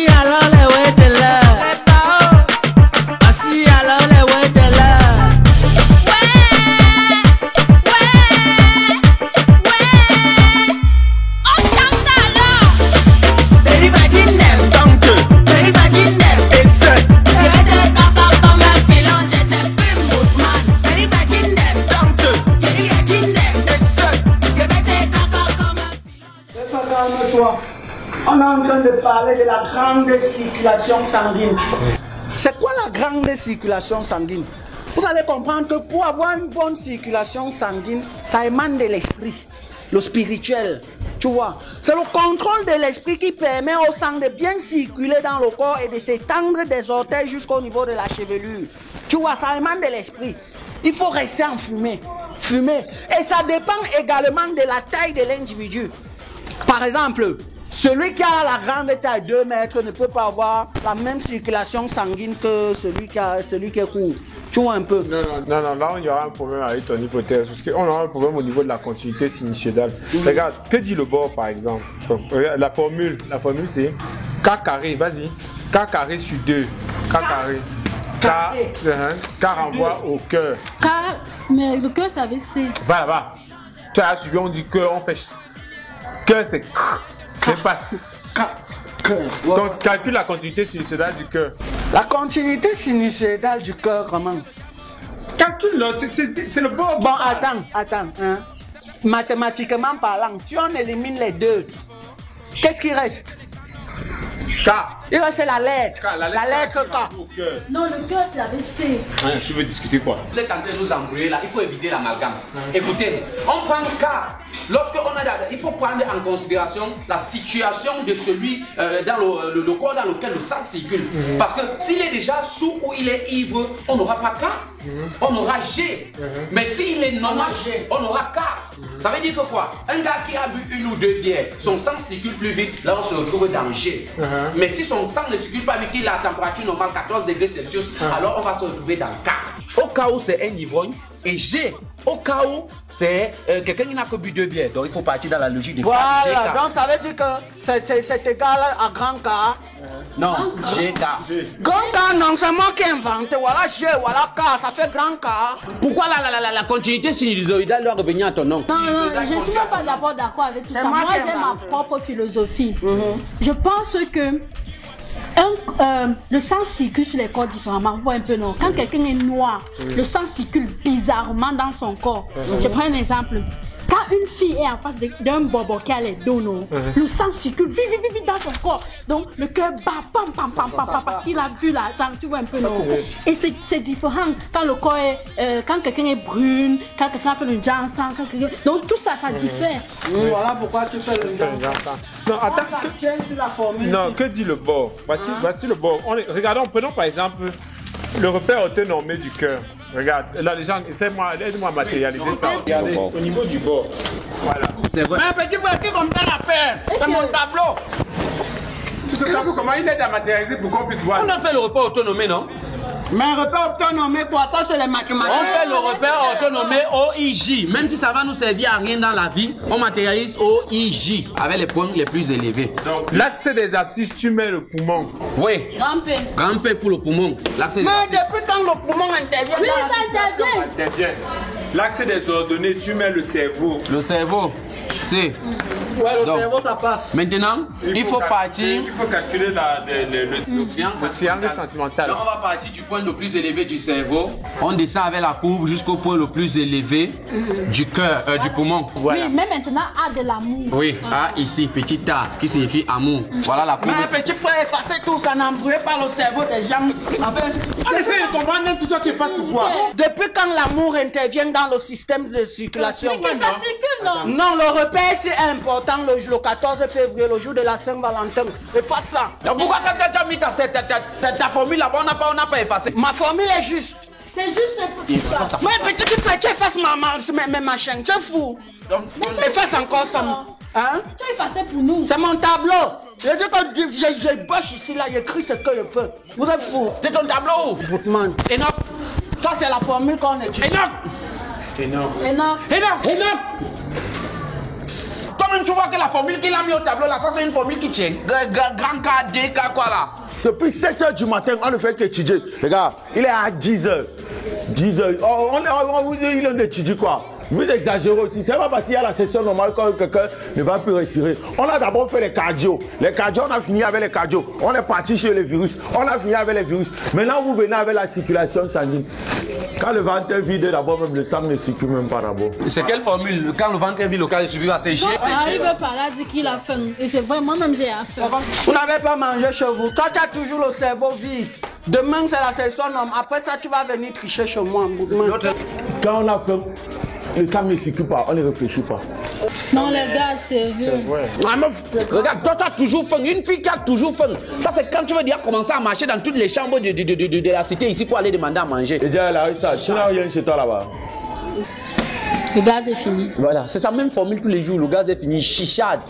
Voici alors les ouais de l'heure. Voici alors les ouais de l'heure. On chante alors. Dérivadine d'air, donc dérivadine d'air, et ce. Je vais te caca comme un filon, je te fume, Woodman. Dérivadine d'air, donc dérivadine d'air, et ce. Je vais te caca comme un filon. Calme-toi. On est en train de parler de la grande circulation sanguine. C'est quoi la grande circulation sanguine? Vous allez comprendre que pour avoir une bonne circulation sanguine, ça émane de l'esprit, le spirituel. Tu vois, c'est le contrôle de l'esprit qui permet au sang de bien circuler dans le corps et de s'étendre des orteils jusqu'au niveau de la chevelure. Tu vois, ça émane de l'esprit. Il faut rester en fumée. Et ça dépend également de la taille de l'individu. Par exemple, celui qui a la grande taille 2 mètres ne peut pas avoir la même circulation sanguine que celui qui est court. Tu vois un peu? Non, là il y aura un problème avec ton hypothèse parce qu'on aura un problème au niveau de la continuité sinusoïdale. Regarde, que dit le bord par exemple? La formule c'est K carré, vas-y. K carré sur 2. K carré. K renvoie au cœur. Mais le cœur, ça veut C. Va. Tu as suivi, on dit cœur, on fait cœur, c'est K. C'est pas Donc calcule la continuité sinusoïdale du cœur. La continuité sinusoïdale du cœur, comment? Calcule-le, c'est le bord. Bon, attends. Hein? Mathématiquement parlant, si on élimine les deux, qu'est-ce qui reste? K. Il reste la lettre. La lettre K. Non, le cœur, c'est avec C. Tu veux discuter quoi? Vous êtes en train de nous embrouiller là, il faut éviter l'amalgame. Écoutez, on prend le cas. Il faut prendre en considération la situation de celui dans le corps dans lequel le sang circule. Parce que s'il est déjà sous ou il est ivre, on n'aura pas K, on aura G. Mais s'il est normal, on aura K. Ça veut dire que quoi? Un gars qui a bu une ou deux bières, son sang circule plus vite, là on se retrouve dans G. Mais si son sang ne circule pas vite, qu'il a la température normale 14 degrés Celsius, alors on va se retrouver dans K. Au cas où c'est un ivrogne, et G, au cas où c'est quelqu'un qui n'a que bu deux bières. Donc il faut partir dans la logique de Voilà, GK. donc ça veut dire que c'est égal à grand K. Non, GK. Grand K, non, c'est moi qui ai inventé. Voilà G, voilà K, ça fait grand K. Pourquoi la continuité sinusoïdale doit revenir à ton nom? Non, je ne suis même pas d'accord avec tout ça. Moi, j'ai ma propre philosophie. Je pense que le sang circule sur les corps différemment. Vous voyez un peu, non? Quand quelqu'un est noir, le sang circule bizarrement dans son corps. Je prends un exemple. Quand une fille est en face d'un bobo qui a les dos, le sang circule vite dans son corps. Donc le cœur bat, pam, parce qu'il a vu la jambe, tu vois un peu, non? Et c'est différent quand le corps est, quand quelqu'un est brune, quand quelqu'un fait le jansan, donc tout ça, ça diffère. Voilà pourquoi tu fais le genre. Non, attends. Ça tient sur la formule. Non, que dit le bord? Voici le bord. Regardons, prenons par exemple le repère autonomé du cœur. Regarde, là les gens, aide-moi à matérialiser ça. Regardez, au niveau du bord. Voilà. C'est vrai. Mais petit frère, qui comme ça la paix? C'est mon tableau. Tu sais comment il aide à matérialiser pour qu'on puisse voir? On a fait le repas autonomé, non? Mais un repère autonomé, quoi, ça c'est les mathématiques. On fait le repère autonomé OIJ. Même si ça va nous servir à rien dans la vie, on matérialise OIJ avec les points les plus élevés. Donc, l'axe des abscisses, tu mets le poumon. Oui. Grand P. Grand P pour le poumon. L'axe des Mais abscisses. depuis quand le poumon intervient? Oui, ça intervient. Intervient. L'axe des ordonnées, tu mets le cerveau. Le cerveau, c'est. Ouais, le Donc, cerveau ça passe. Maintenant, il faut partir. Il faut calculer le triangle sentimental. Donc, on va partir du point le plus élevé du cerveau. On descend avec la courbe jusqu'au point le plus élevé du cœur, du poumon. Voilà. Oui, mais maintenant, A de l'amour. Oui, A ici, petit A, qui signifie amour. Voilà la courbe. Mais petit frère, effacez tout ça, n'embrouillez pas le cerveau des gens. Essaye de comprendre même tout ça, tu passes pour voir. Depuis quand l'amour intervient dans le système de circulation? Mais que ça circule, non? Non, le repère c'est important le 14 février, le jour de la Saint-Valentin. Efface ça. Donc pourquoi tu as mis ta formule là-bas, on n'a pas effacé? Ma formule est juste. C'est juste pour ça. Mais petit frère, tu effaces mes machins, tu es fou. Efface encore ça. Hein? Tu as effacé pour nous. C'est mon tableau. Je dis que je bosse ici, là, j'écris ce que je fais. Vous êtes fou. C'est ton tableau. Boutman. Enoch. Ça, c'est la formule qu'on étudie. Enoch. Et non. Enoch. Toi-même Toi-même, tu vois que la formule qu'il a mis au tableau là, ça c'est une formule qui tient. Grand K, D, K, quoi là. Depuis 7 h du matin, on ne fait qu'étudier. Regarde, il est à 10 h. 10 h. Il étudie quoi? Vous exagérez aussi. C'est pas parce qu'il y a la session normale quand quelqu'un ne va plus respirer. On a d'abord fait les cardio. Les cardio, on a fini avec les cardio. On est parti chez les virus. On a fini avec les virus. Maintenant, vous venez avec la circulation sanguine. Quand le ventre est vide, d'abord, même le sang ne circule même pas d'abord. C'est quelle formule? Quand le ventre est vide, le cas de suivi va sécher. Il veut pas là, dit qu'il a faim. Et c'est vrai, moi-même j'ai faim. Vous n'avez pas mangé chez vous. Toi, tu as toujours le cerveau vide. Demain, c'est la session normale. Après ça, tu vas venir tricher chez moi. Quand on a faim, le sang ne circule pas, on ne réfléchit pas. Non, les gars, sérieux. Ah, meuf, regarde, toi, tu as toujours faim. Une fille qui a toujours faim. Ça, c'est quand tu veux dire commencer à marcher dans toutes les chambres de la cité ici pour aller demander à manger. Et déjà, Larissa, tu n'as rien chez toi là-bas. Le gaz est fini. Voilà, c'est sa même formule tous les jours. Le gaz est fini, chichade.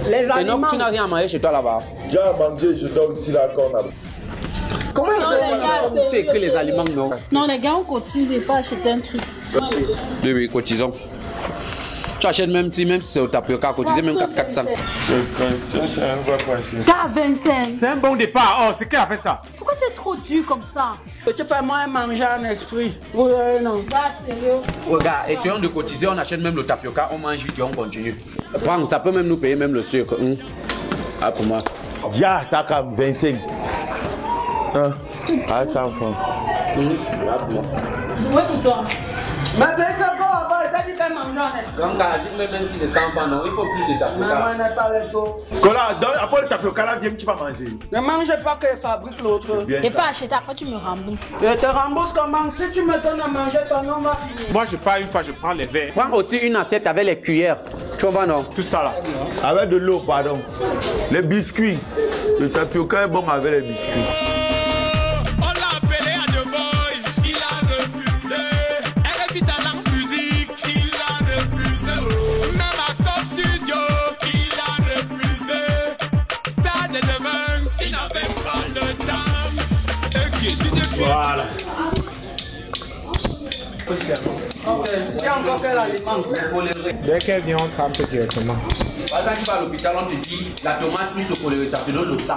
Les Et aliments. non, tu n'as rien à manger chez toi là-bas. Déjà mangé, je dors ici là quand on a. Comment Non, les gars, tu écris les aliments, non? Non, les gars, on cotise et pas acheter un truc. Oui, oui, cotisons. Tu achètes même si c'est au tapioca, cotiser même 400. T'as 25. C'est un bon départ. Oh, c'est qui a fait ça? Pourquoi tu es trop dur comme ça? Tu fais moins manger en esprit. Oui, non. Gars, sérieux. Regarde, essayons de cotiser, on achète même le tapioca, on mange vite et on continue. Prends, ça peut même nous payer même le sucre. Ah, pour moi. Ya, t'as comme 25. Hein? À 100 francs. Ah, pour moi. Ouais, pour toi. Mais c'est bon, il t'a dit fais manger en esprit. Quand t'as ajoute même si c'est 100 francs, non, il faut plus de Mais tapioca. moi, je n'ai pas le taux. Cola, après le tapioca là, viens, tu vas manger. Ne mange pas que je fabrique l'autre. Bien Et ça. pas acheter, après tu me rembourses. Je te rembourse comment? Si tu me donnes à manger, ton nom va finir. Moi, je pars une fois, je prends les verres. Prends aussi une assiette avec les cuillères. Tu vois, non? Tout ça là. Avec de l'eau, pardon. Les biscuits. Le tapioca est bon avec les biscuits. On l'a appelé à The Boys, il a refusé. Elle est dans la musique, il a refusé. Même à Top Studio, il a refusé. Stade de demain, il n'avait pas le temps. Et qui dit Voilà. Il y a encore quel aliment? Dès qu'elle vient, on trempe directement. Quand tu vas à l'hôpital, on te dit la tomate plus au colère, ça te donne le sang.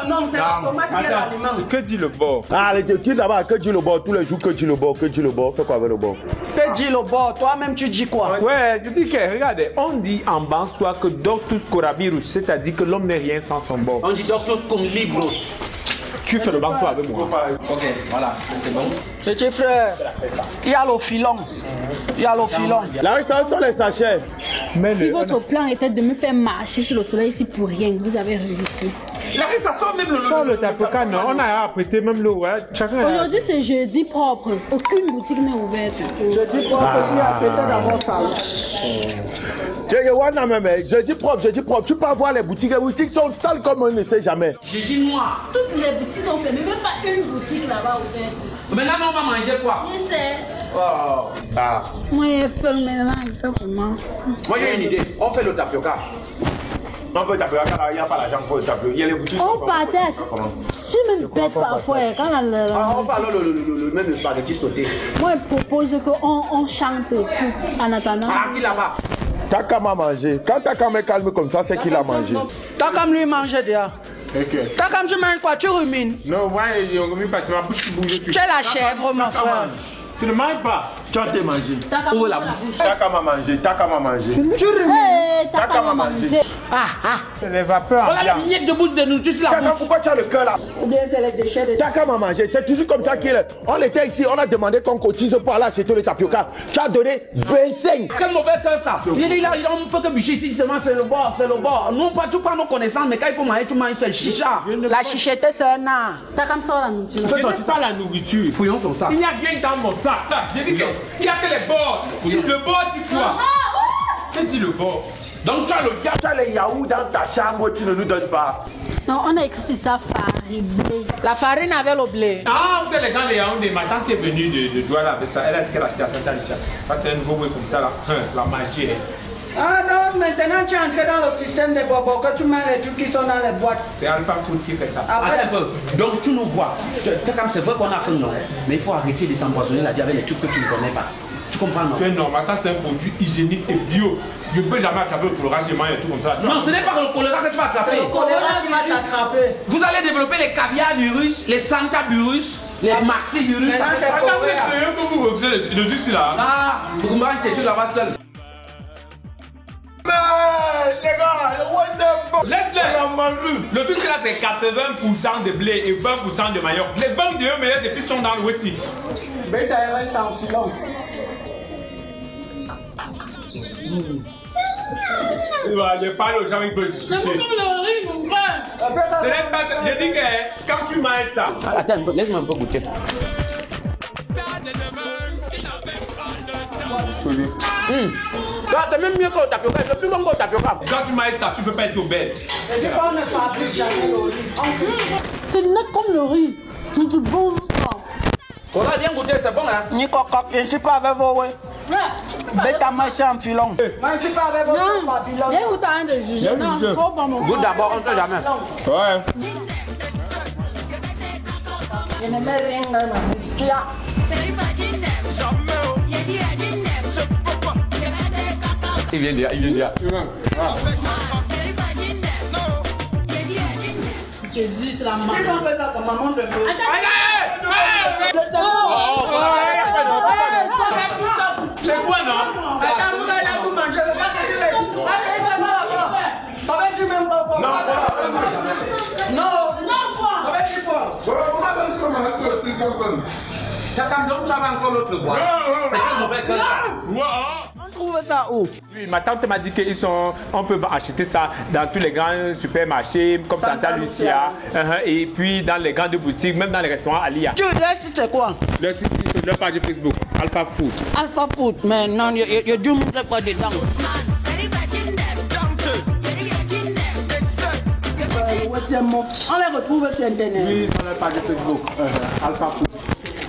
Non, c'est la tomate qui est l'aliment. Que dit le bord? Ah, les qui là-bas, que dit le bord, tous les jours, que dit le bord, que dit le bord. Fais quoi avec le bord? Que dit le bord? Toi-même, tu dis quoi? Ouais, je dis que, regardez, on dit en Bansois que doctus coronavirus, c'est-à-dire que l'homme n'est rien sans son bord. On dit doctus cum libros. Tu fais le Bansois avec moi. Ok, voilà, c'est bon. Petit frère, il y a le filon. Il y a le filon. Larissa, où sont les sachets? Mais Si le- votre plan était de me faire marcher sur le soleil ici pour rien, vous avez réussi. Ça sort même Sur le tapioca, non, on a apprêté même l'eau. Ouais. Chacun a... Aujourd'hui, c'est jeudi propre. Aucune boutique n'est ouverte. Je dis quoi que c'était d'abord ça. Je dis propre. Tu peux voir les boutiques. Les boutiques sont sales comme on ne sait jamais. J'ai dit noir. Toutes les boutiques sont fermées, même pas une boutique là-bas ouverte. Maintenant, on va manger quoi? Je sais. Oh. Ah. Moi, j'ai faim maintenant, il fait comment? Moi, j'ai une idée. On fait le tapioca. Non, peut tapioca, il n'y a pas l'argent pour le tapioca. Il y a les boutiques. On partage. Je me bête parfois. Quand On fait alors même le spaghetti sauté. moi, je propose qu'on chante tout en attendant. Ah, qui là-bas? T'as qu'à manger. Quand t'as qu'à me calmer comme ça, c'est qu'il a mangé. T'as comme lui manger déjà. Ok. T'as comme tu manges quoi? Tu rumines. Non, ouais, j'ai remis parce que ma bouche qui bouge. Tu es la chèvre, mon frère. Tu ne manges pas. Tu as été mangé. Où est la bouche? T'as qu'à manger. T'as qu'à manger. Tu rumines. Hey, t'as T'as pas qu'à à manger. manger. C'est les vapeurs. Voilà ambiantes. les miettes de bouche de nourriture sur la T'as bouche. pourquoi tu as le cœur là? Ou bien c'est les déchets de. T'as qu'à manger. C'est toujours comme ça qu'il est. On était ici, on a demandé qu'on cotise pour aller acheter le tapioca. Tu as donné 25. Quel mauvais cœur ça. Il est là, on fait que bûcher ici seulement, c'est le bord, c'est le bord. Non, pas tu prends nos connaissances, mais quand il faut manger, tu manges seul chicha. La chichette, c'est un art. T'as comme ça la nourriture. Je n'ai pas la nourriture. Fouillons son sac. Il n'y a rien dans mon sac. J'ai dit qu'il n'y a que les bords. Le bord dit quoi? Que dit le bord? Donc tu as le gars. Tu as les yaourts dans ta chambre, tu ne nous donnes pas. Non, on a écrit sur ça farine blé. La farine avec le blé. Ah, vous êtes les gens de Yaoundé. Ma tante est venue de Douala avec ça. Elle a dit qu'elle a acheté à Saint-Alicia. Parce que c'est un nouveau way comme ça là. La magie. Ah non, maintenant tu es entré dans le système des bobos, que tu mets les trucs qui sont dans les boîtes. C'est Alpha Food qui fait ça. Après, Attends un peu. Donc tu nous vois. C'est comme c'est vrai qu'on a faim, non. Mais il faut arrêter de s'empoisonner la vie avec les trucs que tu ne connais pas. Tu comprends, non? Tu es normal, ça c'est un produit hygiénique et bio. Je ne peux jamais attraper le choléra chez moi et tout comme ça. Non, ce n'est pas le choléra que tu vas attraper. C'est le choléra qui va t'attraper. Vous allez développer les caviar virus, les Santa virus, les maxi virus. Ça, c'est Attendez, choléra. c'est eux que vous refusez le jus là. Ah, vous m'avez tu là-bas seul. Laisse-les. Le truc là c'est 80% de blé et 20% de manioc. Les 22 meilleures épices sont dans le Wessi. Mais t'as un sans filon. Je parle aux gens, ils peuvent discuter. C'est comme le riz, mon frère. Ce n'est pas. Je dis que quand tu manges ça. Attends, laisse-moi un peu goûter. T'as même mieux que le tapioca, c'est plus bon que le tapioca. Quand tu manges ça, tu peux pas être obèse. Et tu parles ne fabrique jamais le riz. C'est net comme le riz. C'est du bon sang. On a bien goûté, c'est bon hein. Ni cocotte, je ne suis pas avec vous, oui. Bêta marché en filon. Moi, je ne suis pas avec vous, Non, Babylone. viens vous t'arrêter de juger. Non, juger. trop bon, mon Goûte frère. d'abord, on ne sait jamais. Ouais. Je ne mets rien dans ma bouche. Tu as. Il vient dire, il vient dire. Je te dis, c'est la maman. Ils ont fait ça, ta maman, je veux. C'est quoi non? Attends, vous allez tout manger. Regarde ce que tu fais. Allez, ça va là-bas. Ça va, tu m'aimes pas. Non. Ça va, tu quoi? T'attends donc, tu as encore l'autre boîte. C'est pas mauvais que ça. On trouve ça où? Oui, ma tante m'a dit qu'on peut acheter ça dans tous les grands supermarchés comme Santa Lucia et puis dans les grandes boutiques, même dans les restaurants Alia. Tu veux dire si c'est quoi? Leur site sur leur page Facebook, Alpha Food. Alpha Food, mais non, il y a du monde pas dedans. On les retrouve sur internet. Oui, sur leur page Facebook, Alpha Food.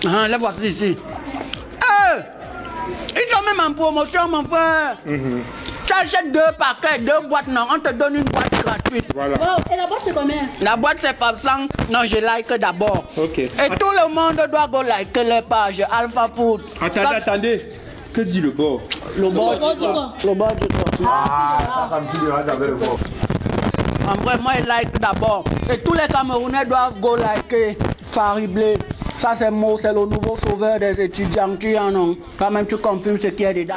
Ah, les voici ici. Hey! Ils sont même en promotion, mon frère. Tu achètes 2 paquets, 2 boîtes, non, on te donne une boîte gratuite. Voilà. Wow, et la boîte, c'est combien? La boîte, c'est pas 100. Non, je like d'abord. Ok. Et tout le monde doit go liker les pages Alpha Food. Attendez, Ça, attendez. Que dit le bord? le bord Le bord du quoi? Le bord du corps. En vrai, moi, je like d'abord. Et tous les Camerounais doivent go liker Fariblé. Ça, c'est le nouveau sauveur des étudiants qui en ont. Quand même, tu confirmes ce qu'il y a dedans.